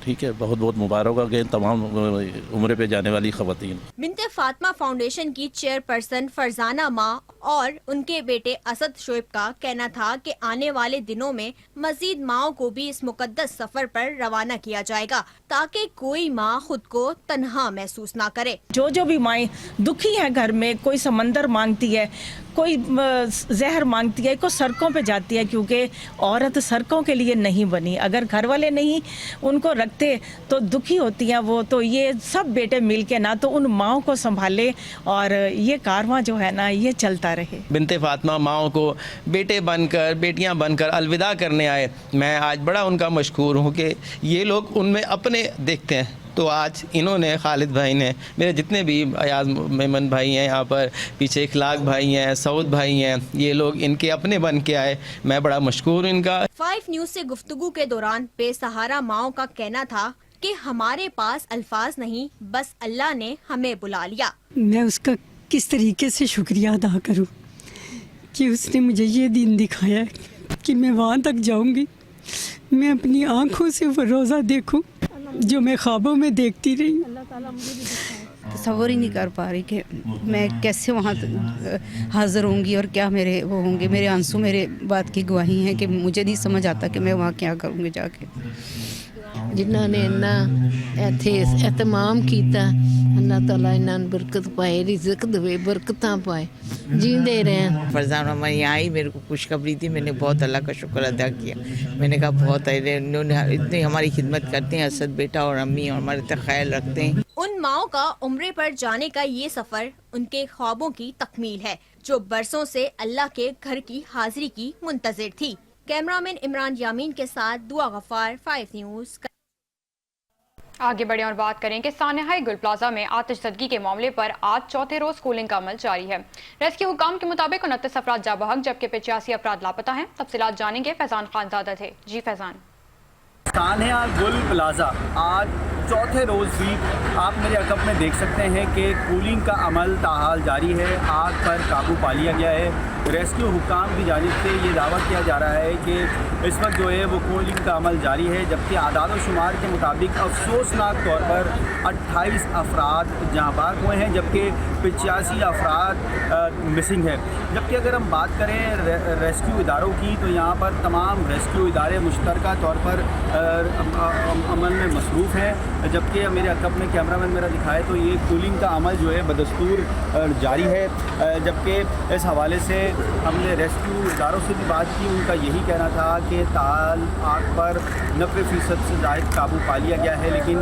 P: ٹھیک ہے, بہت بہت مبارک ہو گئے تمام عمرے پہ جانے والی خواتین.
L: بنت فاطمہ فاؤنڈیشن کی چیئرپرسن فرزانہ ماں اور ان کے بیٹے اسد شعیب کا کہنا تھا کہ آنے والے دنوں میں مزید ماؤں کو بھی اس مقدس سفر پر روانہ کیا جائے گا, تاکہ کوئی ماں خود کو تنہا محسوس نہ کرے.
Q: جو بھی مائیں دکھی ہیں گھر میں, کوئی سمندر مانگتی ہے, کوئی زہر مانگتی ہے, کوئی سڑکوں پہ جاتی ہے, کیونکہ عورت سڑکوں کے لیے نہیں بنی. اگر گھر والے نہیں ان کو رکھتے تو دکھی ہوتی ہیں وہ. تو یہ سب بیٹے مل کے نہ تو ان ماؤں کو سنبھالے اور یہ کارواں جو ہے نا یہ چلتا رہے.
R: بنت فاطمہ ماؤں کو بیٹے بن کر بیٹیاں بن کر الوداع کرنے آئے. میں آج بڑا ان کا مشکور ہوں کہ یہ لوگ ان میں اپنے دیکھتے ہیں. تو آج انہوں نے, خالد بھائی نے, میرے جتنے بھی ایاز میمن بھائی ہیں یہاں پر, پیچھے اخلاق بھائی ہیں, سعود بھائی ہیں, یہ لوگ ان کے اپنے بن کے آئے. میں بڑا مشکور ان کا.
L: 5 نیوز سے گفتگو کے دوران بے سہارا ماؤں کا کہنا تھا کہ ہمارے پاس الفاظ نہیں, بس اللہ نے ہمیں بلا لیا.
S: میں اس کا کس طریقے سے شکریہ ادا کروں کہ اس نے مجھے یہ دن دکھایا کہ میں وہاں تک جاؤں گی, میں اپنی آنکھوں سے وہ روزہ دیکھوں جو میں خوابوں میں دیکھتی رہی.
T: تصور ہی نہیں کر پا رہی کہ میں کیسے وہاں حاضر ہوں گی اور کیا میرے وہ ہوں گے. میرے آنسو میرے بات کی گواہی ہیں کہ مجھے نہیں سمجھ آتا کہ میں وہاں کیا کروں گی جا کے.
U: جنہوں نے اہتمام کیتا, اللہ تعالیٰ انہوں نے برکت پائے, رزق دے, برکتاں پائے, جیندے رہیں.
V: فرزانہ میں یہاں آئی, میرے کو خوشخبری تھی, میں نے بہت اللہ کا شکر ادا کیا. میں نے کہا بہت انہوں نے اتنی ہماری خدمت کرتے ہیں, اسد بیٹا اور امی اور ہمارے تک خیال رکھتے ہیں.
L: ان ماؤں کا عمرے پر جانے کا یہ سفر ان کے خوابوں کی تکمیل ہے جو برسوں سے اللہ کے گھر کی حاضری کی منتظر تھی. کیمرامین عمران یامین کے ساتھ دعا غفار, 5 نیوز.
B: آگے بڑھیں اور بات کریں کہ سانحہ گل پلازا میں آتش زدگی کے معاملے پر آج چوتھے روز کولنگ کا عمل جاری ہے. ریسکیو حکام کے مطابق 29 افراد جاں بحق جبکہ 85 افراد لاپتہ ہیں. تفصیلات جانیں گے, فیضان خان زادہ تھے. جی فیضان.
W: سانحہ گل پلازا آج چوتھے روز بھی آپ میرے عقب میں دیکھ سکتے ہیں کہ کولنگ کا عمل تاحال جاری ہے. آگ پر قابو پا لیا گیا ہے. रेस्क्यू हुक्काम की जानिब से ये दावा किया जा रहा है कि इस वक्त जो है वो कोलिंग का अमल जारी है, जबकि आदाद शुमार के मुताबिक अफसोसनाक तौर पर 28 अफराद जहाँ बाग हुए हैं, जबकि 85 अफराद मिसिंग है। जबकि अगर हम बात करें रेस्क्यू इदारों की तो यहाँ पर तमाम रेस्क्यू इदारे मुश्तरका तौर पर अमल में मसरूफ़ हैं, जबकि मेरे अकब में कैमरामैन मेरा दिखाए तो ये कूलिंग का अमल जो है बदस्तूर जारी है। जबकि इस हवाले से हमने रेस्क्यू इदारों से भी बात की, उनका यही कहना था कि ताल आग पर 90% से ज़ायद काबू पा लिया गया है, लेकिन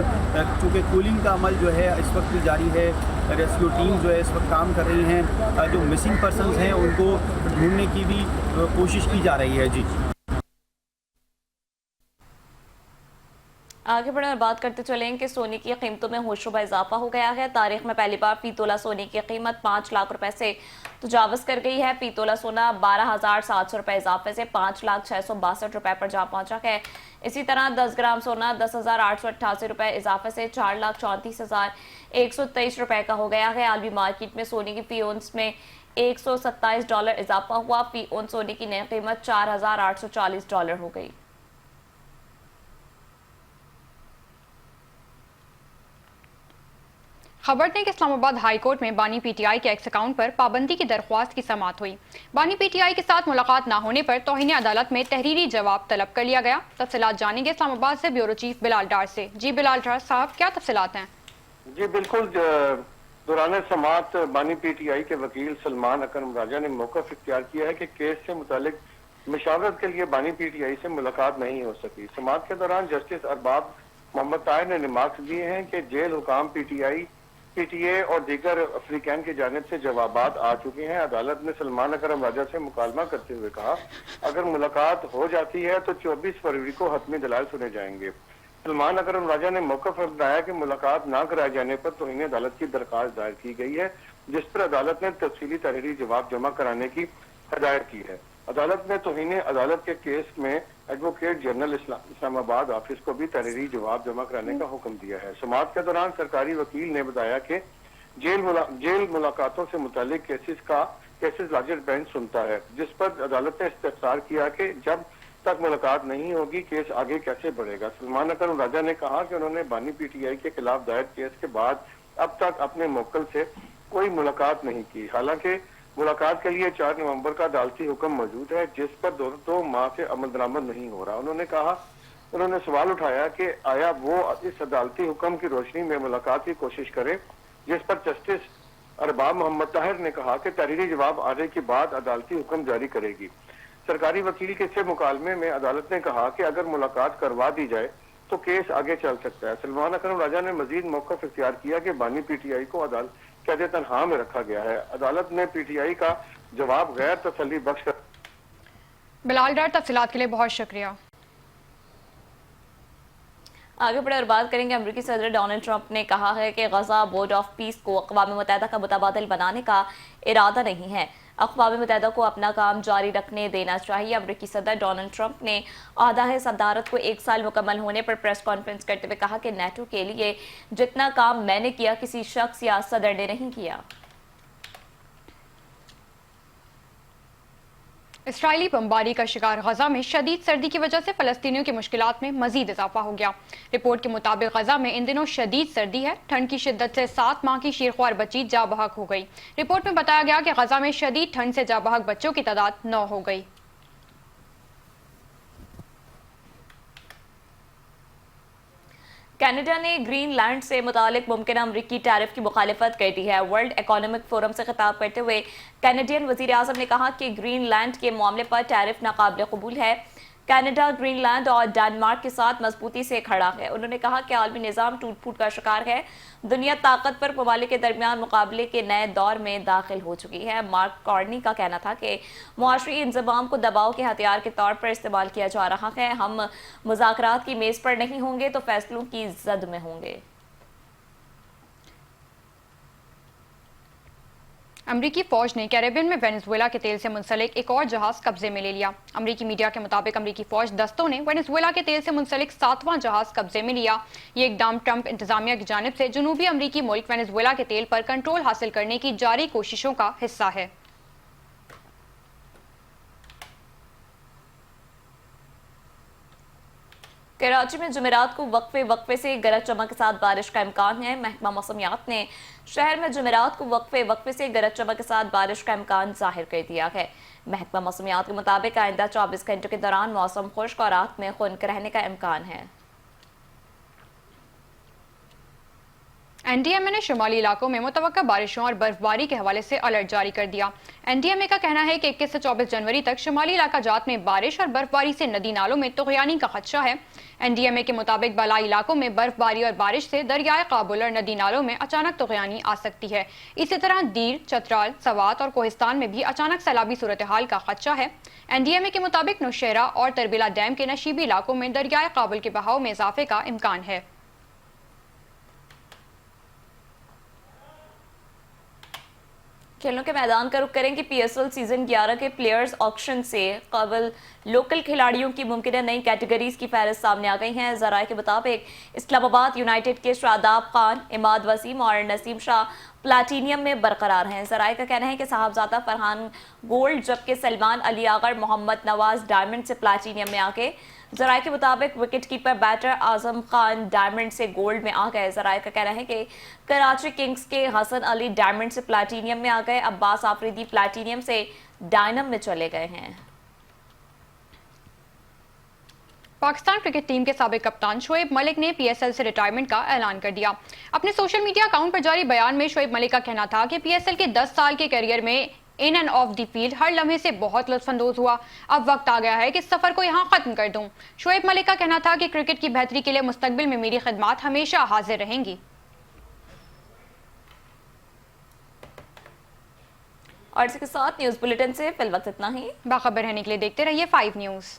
W: चूँकि कूलिंग का अमल जो है इस वक्त भी जारी है, रेस्क्यू टीम जो है इस वक्त काम कर रही हैं, जो मिसिंग पर्सनस हैं उनको ढूंढने की भी कोशिश की जा रही है। जी
A: आगे बढ़े और बात करते चलें कि सोने की कीमतों में होशरुबा इजाफा हो गया है। तारीख में पहली बार फी तोला सोने की कीमत 5 लाख रुपए से तजावज़ कर गई है। फी तोला सोना 12,700 रुपए इजाफे से 5,662 रुपए पर जा पहुंचा है। इसी तरह 10 ग्राम सोना 10,888 रुपए इजाफे से 4,34,123 रुपए का हो गया है। आलमी मार्केट में सोने की फी औंस में $127 इजाफा हुआ। फी औंस सोने की नई कीमत $4,840 हो गई।
B: खबर दें कि इस्लामाबाद हाई कोर्ट में बानी पीटीआई के एक्स अकाउंट पर पाबंदी की दरख्वास्त की समाअत हुई। बानी पीटीआई के साथ मुलाकात न होने पर तौहीन अदालत में तहरीरी जवाब तलब कर लिया गया। तफसीलात जानेंगे इस्लामाबाद से ब्यूरो चीफ बिलाल डार से। जी बिलाल डार साहब, क्या तफसीलात हैं?
I: जी बिल्कुल, दौरान समाअत बानी पीटीआई के वकील सलमान अकरम राजा ने मौक़िफ़ इख्तियार किया है कि केस से मुतालिक मशावरत के लिए बानी पीटीआई से मुलाकात नहीं हो सकी। समाअत के दौरान जस्टिस अरबाब मोहम्मद ताहिर ने रिमार्क्स दिए हैं कि जेल हुकाम पीटीए और दीगर अफ्रीकैन की जानिब से जवाबात आ चुके हैं। अदालत ने सलमान अकरम राजा से मुकालमा करते हुए कहा, अगर मुलाकात हो जाती है तो 24 फरवरी को हतमी दलाल सुने जाएंगे। सलमान अकरम राजा ने मौक़िफ़ अपनाया कि मुलाकात न कराए जाने पर तौहीन अदालत की दरख्वास्त दायर की गई है, जिस पर अदालत ने तफसीली तहरीरी जवाब जमा कराने की हदायत की है। अदालत ने तौहीन अदालत के केस में एडवोकेट जनरल इस्लामाबाद ऑफिस को भी तहरीरी जवाब जमा कराने का हुक्म दिया है। समाअत के दौरान सरकारी वकील ने बताया कि जेल मुलाकातों से मुतालिक केसेस लार्जर बेंच सुनता है, जिस पर अदालत ने इस्तफसार किया कि जब तक मुलाकात नहीं होगी केस आगे कैसे बढ़ेगा। सलमान अकरम राजा ने कहा कि उन्होंने बानी पीटीआई के खिलाफ दायर केस के बाद अब तक अपने मुवक्किल से कोई मुलाकात नहीं की। हालांकि मुलाकात के लिए 4 नवंबर का अदालती हुक्म मौजूद है, जिस पर 2 माह से अमल दरामद नहीं हो रहा। उन्होंने सवाल उठाया कि आया वो इस अदालती हुक्म की रोशनी में मुलाकात की कोशिश करे, जिस पर जस्टिस अरबाब मोहम्मद ताहिर ने कहा कि तहरीरी जवाब आने के बाद अदालती हुक्म जारी करेगी। सरकारी वकील के से मुकालमे में अदालत ने कहा कि अगर मुलाकात करवा दी जाए तो केस आगे चल सकता है। सलमान अकरम राजा ने मजीद मौक़िफ़ इख्तियार किया कि बानी पीटीआई को अदालत कैद तनहा में रखा गया है। अदालत ने पीटीआई का जवाब गैर तसल्ली बख्श कर।
B: बिलाल डार, तफसीलात के लिए बहुत शुक्रिया।
A: आगे बढ़े और बात करेंगे। अमेरिकी सदर डोनाल्ड ट्रंप ने कहा है कि गजा बोर्ड ऑफ पीस को अक़वाम मुत्तहिदा का मुतबादिल बनाने का इरादा नहीं है। अक़वाम मुत्तहिदा को अपना काम जारी रखने देना चाहिए। अमेरिकी सदर डोनाल्ड ट्रंप ने अहदा सदारत को 1 साल मुकम्मल होने पर प्रेस कॉन्फ्रेंस करते हुए कहा कि नेटो के लिए जितना काम मैंने किया किसी शख्स या सदर ने नहीं किया।
B: इसराइली बमबारी का शिकार गजा में शदीद सर्दी की वजह से फलस्तीनियों की मुश्किलात में मजीद इजाफा हो गया। रिपोर्ट के मुताबिक गजा में इन दिनों शदीद सर्दी है। ठंड की शिद्दत से 7 माह की शीरख्वार बच्ची जा बहक हो गई। रिपोर्ट में बताया गया कि गजा में शदीद ठंड से जा बहक बच्चों की तादाद 9 हो गई।
A: कनाडा ने ग्रीनलैंड से मुतालिक मुमकिन अमरीकी टैरिफ की मुखालिफत कर दी है। वर्ल्ड इकोनॉमिक फोरम से खिताब करते हुए कैनेडियन वजीर आज़म ने कहा कि ग्रीनलैंड के मामले पर टैरिफ नाकाबिल कबूल है। कनाडा ग्रीनलैंड और डेनमार्क के साथ मजबूती से खड़ा है। उन्होंने कहा कि आलमी निज़ाम टूट फूट का शिकार है। दुनिया ताकतवर ममालिक के दरमियान मुकाबले के नए दौर में दाखिल हो चुकी है। मार्क कार्नी का कहना था कि मुआशरी इंज़माम को दबाव के हथियार के तौर पर इस्तेमाल किया जा रहा है। हम मुज़ाकरात की मेज़ पर नहीं होंगे तो फैसलों की जद में होंगे।
B: अमरीकी फौज ने कैरेबियन में वेनेजुएला के तेल से मुंसलिक एक और जहाज कब्जे में ले लिया। अमरीकी मीडिया के मुताबिक अमरीकी फौज दस्तों ने वेनेजुएला के तेल से मुंसलिक 7वां जहाज कब्जे में लिया। ये इकदाम ट्रंप इंतजामिया की जानिब से जनूबी अमरीकी मुल्क वेनेजुएला के तेल पर कंट्रोल हासिल करने की जारी कोशिशों का हिस्सा है।
A: कराची में जुमेरात को वक्फे से गरज चमक के साथ बारिश का इम्कान है। महकमा मौसमियात ने शहर में जुमेरात को वक्फे से गरज चमक के साथ बारिश का इम्कान जाहिर कर दिया है। महकमा मौसमियात के मुताबिक आइंदा 24 घंटों के दौरान मौसम खुश्क और रात में खुनक रहने का इम्कान है।
B: एनडीएमए ने शुमाली इलाकों में मुतवक्का बारिशों और बर्फबारी के हवाले से अलर्ट जारी कर दिया। एनडीएमए का कहना है कि 21 से 24 जनवरी तक शुमाली इलाका जात में बारिश और बर्फबारी से नदी नालों में तुग़यानी का खदशा है। एनडीएमए के मुताबिक बलाई इलाकों में बर्फबारी और बारिश से दरियाए काबुल और नदी नालों में अचानक तुग़यानी आ सकती है। इसी तरह दीर, चतराल, सवात और कोहिस्तान में भी अचानक सैलाबी सूरत हाल का खदशा है। एनडीएमए के मुताबिक नौशहरा और तरबिला डैम के नशीबी इलाकों में दरियाए काबुल के बहाव में इजाफे का इम्कान है।
A: खेलों के मैदान का रुख करें कि पीएसएल सीजन 11 के प्लेयर्स ऑक्शन से कबल लोकल खिलाड़ियों की मुमकिन नई कैटेगरीज की फहरिस्त सामने आ गई हैं। ज़राए के मुताबिक इस्लामाबाद यूनाइटेड के शादाब खान, इमाद वसीम और नसीम शाह प्लाटीनियम में बरकरार हैं। ज़राए का कहना है कि साहबजादा फरहान गोल्ड, जबकि सलमान अली आगर, मोहम्मद नवाज डायमंड से प्लाटीनियम में आ गए। ज़राए के मुताबिक wicket keeper batter Azam Khan diamond से गोल्ड में आ गए। ज़राए का कहना है कि कराची किंग्स के हसन अली डायमंड से प्लाटीनियम में आ गए। अब्बास आफरीदी प्लाटीनियम से डायनम में चले गए हैं।
B: पाकिस्तान क्रिकेट टीम के साबिक कप्तान शोएब मलिक ने पीएसएल से रिटायरमेंट का ऐलान कर दिया। अपने सोशल मीडिया अकाउंट पर जारी बयान में शोएब मलिक का कहना था कि पीएसएल के 10 साल के करियर में in end of the field हर लम्हे से बहुत लुत्फानंदोज हुआ। अब वक्त आ गया है कि इस सफर को यहाँ खत्म कर दूं। शोएब मलिक का कहना था कि क्रिकेट की बेहतरी के लिए मुस्तकबिल में मेरी खिदमत हमेशा हाजिर रहेंगी।
A: और इसके साथ न्यूज़ बुलेटिन से फिल वक्त इतना ही।
B: बाखबर रहने के लिए देखते रहिए 5 न्यूज़।